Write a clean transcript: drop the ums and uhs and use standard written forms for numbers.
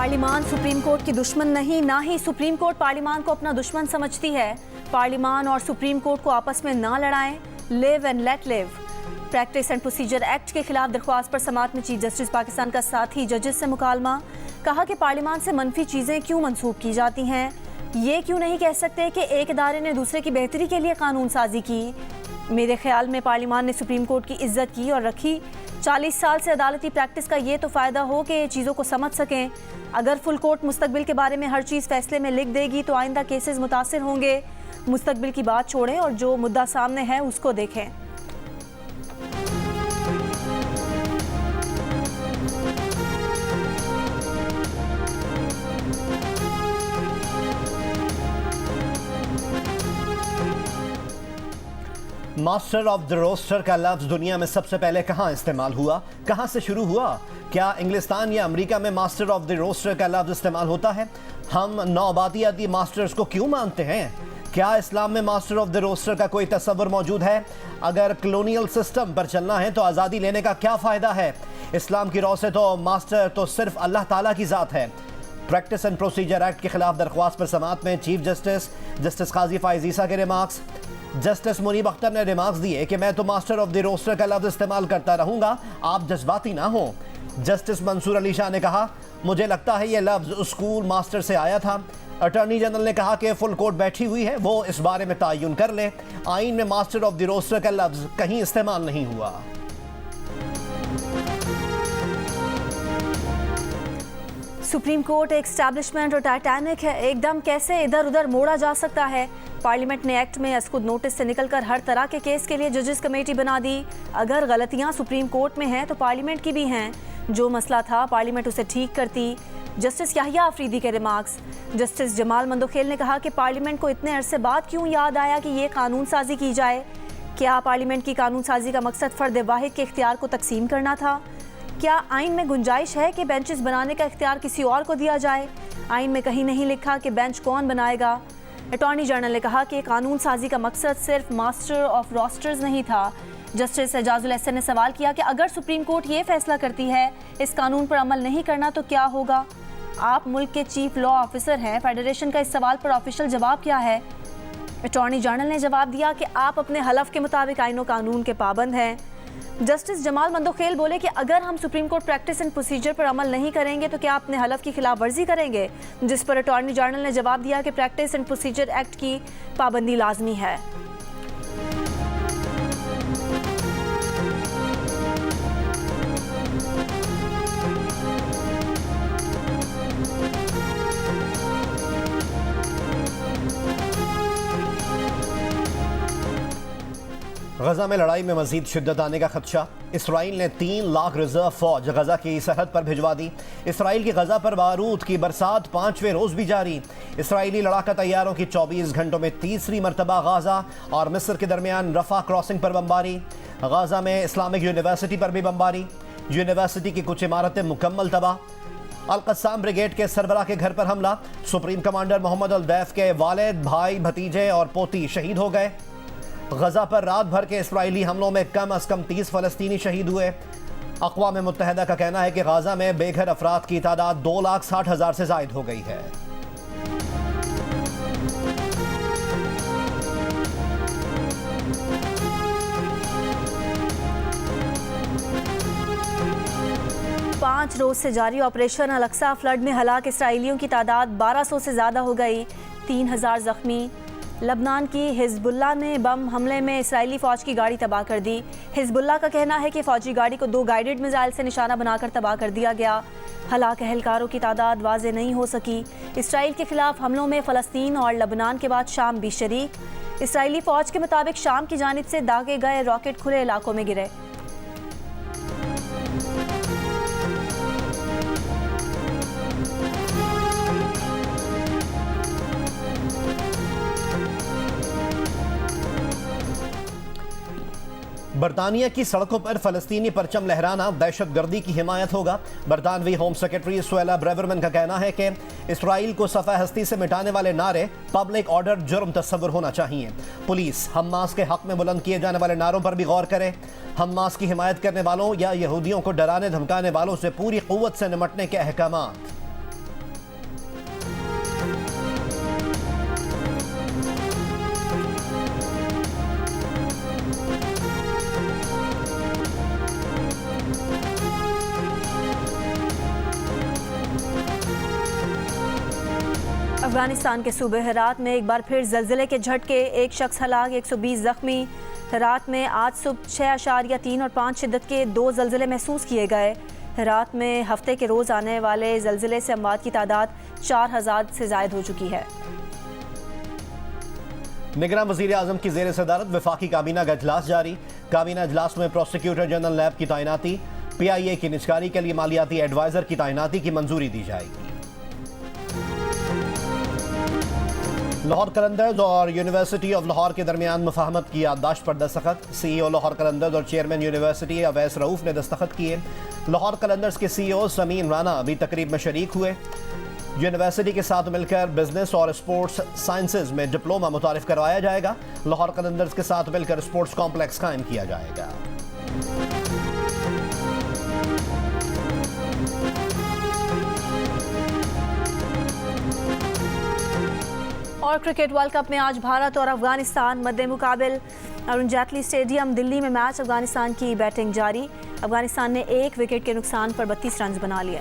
Parliament supreme court की दुश्मन नहीं, ना ही सुप्रीम कोर्ट पार्लिमान को अपना दुश्मन समझती है। पार्लिमान और सुप्रीम कोर्ट को आपस में ना लड़ाएं, live and let live. Practice and procedure act के खिलाफ दरख्वास्त पर समाअत में चीफ जस्टिस पाकिस्तान का साथी जजेस से मुकालमा। कहा कि पार्लिमान से मनफी चीज़ें क्यों मंसूब की जाती हैं, ये क्यों नहीं कह सकते कि एक इदारे ने दूसरे की बेहतरी के लिए कानून साजी की। मेरे ख्याल में पार्लिमान ने सुप्रीम कोर्ट की इज्जत की और रखी। 40 साल से अदालती प्रैक्टिस का ये तो फ़ायदा हो कि चीज़ों को समझ सकें। अगर फुल कोर्ट मुस्तकबिल के बारे में हर चीज़ फैसले में लिख देगी तो आइंदा केसेस मुतासिर होंगे। मुस्तकबिल की बात छोड़ें और जो मुद्दा सामने है उसको देखें। मास्टर ऑफ द रोस्टर का लफ्ज दुनिया में सबसे पहले कहां इस्तेमाल हुआ, कहां से शुरू हुआ? क्या इंग्लिस्तान या अमेरिका में मास्टर ऑफ द रोस्टर का लफ्ज इस्तेमाल होता है? हम नौआबादियाती मास्टर्स को क्यों मानते हैं? क्या इस्लाम में मास्टर ऑफ द रोस्टर का कोई तस्वर मौजूद है? अगर कॉलोनियल सिस्टम पर चलना है तो आज़ादी लेने का क्या फ़ायदा है? इस्लाम की रौ से तो मास्टर तो सिर्फ अल्लाह ताला की ज़ात है। प्रैक्टिस एंड प्रोसीजर एक्ट के खिलाफ दरख्वास्त पर समाअत में चीफ जस्टिस काजी फाइज ईसा के रिमार्क्स। जस्टिस मुनीब अख्तर ने रिमार्क्स दिए कि मैं तो मास्टर ऑफ द रोस्टर का लफ्ज इस्तेमाल करता रहूंगा, आप जज्बाती ना हो। जस्टिस मंसूर अली शाह ने कहा, मुझे लगता है ये लफ्ज स्कूल मास्टर से आया था। अटॉर्नी जनरल ने कहा कि फुल कोर्ट बैठी हुई है, वो इस बारे में तयन कर ले। आइन में मास्टर ऑफ द रोस्टर का लफ्ज कहीं इस्तेमाल नहीं हुआ। सुप्रीम कोर्ट एक एस्टैब्लिशमेंट और टाइटैनिक है, एकदम कैसे इधर उधर मोड़ा जा सकता है। पार्लियामेंट ने एक्ट में अस्कुद नोटिस से निकलकर हर तरह के केस के लिए जजेस कमेटी बना दी। अगर गलतियां सुप्रीम कोर्ट में हैं तो पार्लियामेंट की भी हैं। जो मसला था पार्लियामेंट उसे ठीक करती। जस्टिस याहिया अफरीदी के रिमार्क्स। जस्टिस जमाल मंदोखेल ने कहा कि पार्लियामेंट को इतने अरसे बाद क्यों याद आया कि ये कानून साजी की जाए। क्या पार्लियामेंट की कानून साजी का मकसद फर्द वाहिद के इख्तियार को तकसीम करना था? क्या आइन में गुंजाइश है कि बेंचेस बनाने का इख्तियार किसी और को दिया जाए? आइन में कहीं नहीं लिखा कि बेंच कौन बनाएगा। अटॉर्नी जनरल ने कहा कि कानून साजी का मकसद सिर्फ मास्टर ऑफ रोस्टर्स नहीं था। जस्टिस एजाजुल एहसन ने सवाल किया कि अगर सुप्रीम कोर्ट ये फैसला करती है इस कानून पर अमल नहीं करना तो क्या होगा? आप मुल्क के चीफ लॉ ऑफिसर हैं, फेडरेशन का इस सवाल पर ऑफिशियल जवाब क्या है? अटॉर्नी जनरल ने जवाब दिया कि आप अपने हलफ के मुताबिक आइन और कानून के पाबंद हैं। जस्टिस जमाल मंदोखेल बोले कि अगर हम supreme court practice and procedure पर अमल नहीं करेंगे तो क्या अपने हलफ की खिलाफ वर्जी करेंगे? जिस पर अटॉर्नी जनरल ने जवाब दिया कि प्रैक्टिस एंड प्रोसीजर एक्ट की पाबंदी लाजमी है। गजा में लड़ाई में मजीद शिद्दत आने का खदशा। इसराइल ने 3 लाख रिजर्व फौज गजा की सरहद पर भिजवा दी। इसराइल की गजा पर बारूद की बरसात 5वें रोज भी जारी। इसराइली लड़ाका तैयारों की 24 घंटों में तीसरी मरतबा गाजा और मिस्र के दरमियान रफा क्रॉसिंग पर बमबारी। गाजा में इस्लामिक यूनिवर्सिटी पर भी बमबारी। यूनिवर्सिटी की कुछ इमारतें मुकम्मल तबाह। अल-कस्साम ब्रिगेड के सरबराह के घर पर हमला। सुप्रीम कमांडर मोहम्मद अल-दैफ के वालिद, भाई, भतीजे और पोती शहीद हो गए। गजा पर रात भर के इस्राइली हमलों में कम अज कम 30 फ़लस्तीनी शहीद हुए। अक़वाम मुत्तहिदा का कहना है कि गाजा में बेघर अफराद की तादाद 2,60,000 से ज़ायद हो गई है। पाँच रोज से जारी ऑपरेशन अल-अक्सा फ्लड में हलाक इसराइलियों की तादाद 1200 से ज़्यादा हो गई। 3000 जख्मी। लबनान की हिजबुल्लाह ने बम हमले में इसराइली फ़ौज की गाड़ी तबाह कर दी। हिजबुल्लाह का कहना है कि फ़ौजी गाड़ी को 2 गाइडेड मिसाइल से निशाना बनाकर तबाह कर दिया गया। हलाक अहलकारों की तादाद वाज़े नहीं हो सकी। इसराइल के खिलाफ हमलों में फ़लस्तीन और लबनान के बाद शाम भी शरीक। इसराइली फ़ौज के मुताबिक शाम की जानिब से दागे गए रॉकेट खुले इलाकों में गिरे। बरतानिया की सड़कों पर फलस्तीनी परचम लहराना दहशतगर्दी की हिमायत होगा। बरतानवी होम सेक्रेटरी सुएला ब्रेवरमैन का कहना है कि इसराइल को सफ़ा हस्ती से मिटाने वाले नारे पब्लिक ऑर्डर जुर्म तस्वुर होना चाहिए। पुलिस हमास के हक में बुलंद किए जाने वाले नारों पर भी गौर करे। हमास की हिमायत करने वालों या यहूदियों को डराने धमकाने वालों से पूरी क़ुव्वत से निमटने के अहकामात। अफगानिस्तान के सूबे हेरात में एक बार फिर जल्जले के झटके, एक शख्स हलाक, 120 जख्मी। हेरात में आज सुबह 6.3 और 5 शिद्दत के 2 जल्जले महसूस किए गए। हेरात में हफ्ते के रोज़ आने वाले जल्जले से अमवात की तादाद 4000 से ज़ायद हो चुकी है। निगरान वज़ीर आज़म की ज़ेर सदारत वफाकी काबीना का इजलास जारी। काबीना इजलास में प्रोसिक्यूटर जनरल नैब की तैनाती, PIA की निजकारी के लिए मालियाती एडवाइज़र की तैनाती की मंजूरी दी जाएगी। लाहौर कलंदर्स और यूनिवर्सिटी ऑफ लाहौर के दरमियान मुफाहमत की याददाश्त पर दस्तखत। CEO लाहौर कलंदर्स और चेयरमैन यूनिवर्सिटी अवैस रऊफ ने दस्तखत किए। लाहौर कलंदर्स के CEO समीन राना भी तकरीब में शरीक हुए। यूनिवर्सिटी के साथ मिलकर बिजनेस और स्पोर्ट्स साइंसेज में डिप्लोमा मुतारिफ करवाया जाएगा। लाहौर कलंदर्स के साथ मिलकर स्पोर्ट्स कॉम्प्लेक्स कायम किया जाएगा। और क्रिकेट वर्ल्ड कप में आज भारत और अफगानिस्तान मद्दे मुकाबिल। अरुण जेटली स्टेडियम दिल्ली में मैच, अफगानिस्तान की बैटिंग जारी। अफगानिस्तान ने 1 विकेट के नुकसान पर 32 रन बना लिए।